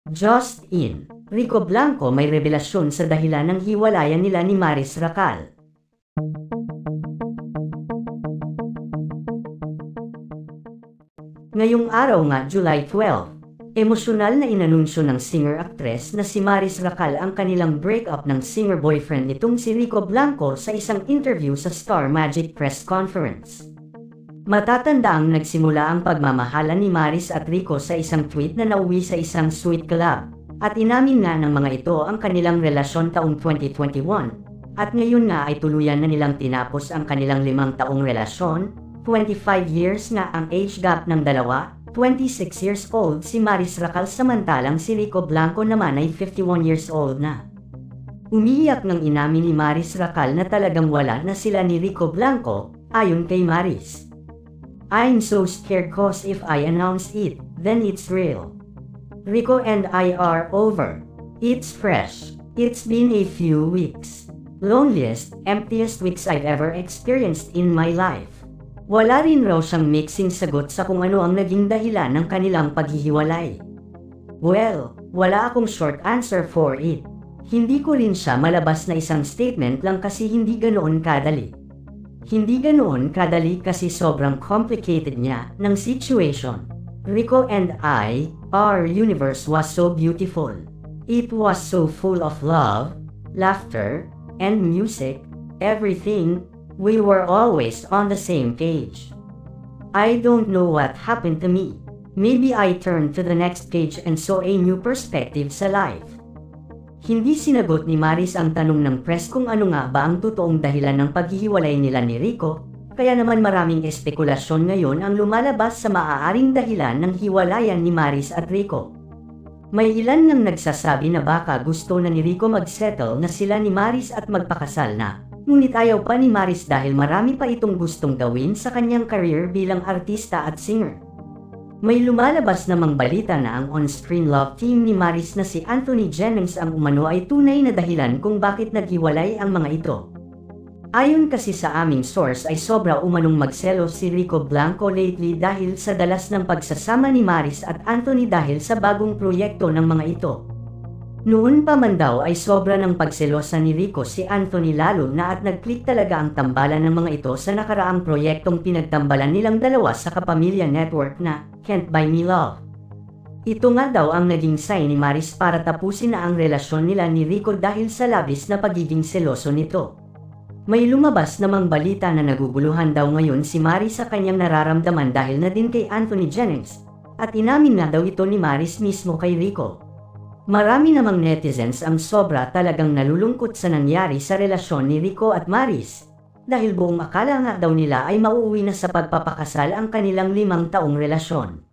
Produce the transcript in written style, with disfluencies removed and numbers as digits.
Just in, Rico Blanco may revelasyon sa dahilan ng hiwalayan nila ni Maris Racal. Ngayong araw nga, July 12, emosyonal na inanunsyo ng singer-actress na si Maris Racal ang kanilang breakup ng singer-boyfriend nitong si Rico Blanco sa isang interview sa Star Magic Press Conference. Matatandaang nagsimula ang pagmamahalan ni Maris at Rico sa isang tweet na nauwi sa isang sweet club, at inamin nga ng mga ito ang kanilang relasyon taong 2021, at ngayon nga ay tuluyan na nilang tinapos ang kanilang 5 taong relasyon. 25 years nga ang age gap ng dalawa, 26 years old si Maris Racal samantalang si Rico Blanco naman ay 51 years old na. Umiiyak ng inamin ni Maris Racal na talagang wala na sila ni Rico Blanco, ayon kay Maris. "I'm so scared cause if I announce it, then it's real. Rico and I are over. It's fresh. It's been a few weeks. Loneliest, emptiest weeks I've ever experienced in my life." Wala rin raw siyang mixing sagot sa kung ano ang naging dahilan ng kanilang paghihiwalay. "Well, wala akong short answer for it. Hindi ko rin siya malabas na isang statement lang kasi hindi ganoon kadali. Hindi ganoon kadali kasi sobrang complicated niya ng situation. Rico and I, our universe was so beautiful. It was so full of love, laughter, and music, everything. We were always on the same page. I don't know what happened to me. Maybe I turned to the next page and saw a new perspective sa life." Hindi sinagot ni Maris ang tanong ng press kung ano nga ba ang totoong dahilan ng paghihiwalay nila ni Rico, kaya naman maraming espekulasyon ngayon ang lumalabas sa maaaring dahilan ng hiwalayan ni Maris at Rico. May ilan nang nagsasabi na baka gusto na ni Rico mag-settle na sila ni Maris at magpakasal na. Ngunit ayaw pa ni Maris dahil marami pa itong gustong gawin sa kanyang career bilang artista at singer. May lumalabas namang balita na ang on-screen love team ni Maris na si Anthony Jennings ang umano ay tunay na dahilan kung bakit naghiwalay ang mga ito. Ayon kasi sa aming source ay sobra umanong magselos si Rico Blanco lately dahil sa dalas ng pagsasama ni Maris at Anthony dahil sa bagong proyekto ng mga ito. Noon pa man daw ay sobra ng pagselosa ni Rico si Anthony lalo na at nag-click talaga ang tambalan ng mga ito sa nakaraang proyektong pinagtambalan nilang dalawa sa Kapamilya Network na Can't Buy Me Love. Ito nga daw ang naging sign ni Maris para tapusin na ang relasyon nila ni Rico dahil sa labis na pagiging seloso nito. May lumabas namang balita na naguguluhan daw ngayon si Maris sa kanyang nararamdaman dahil na din kay Anthony Jennings, at inamin na daw ito ni Maris mismo kay Rico. Marami namang netizens ang sobra talagang nalulungkot sa nangyari sa relasyon ni Rico at Maris, dahil buong akala nga daw nila ay mauuwi na sa pagpapakasal ang kanilang 5 taong relasyon.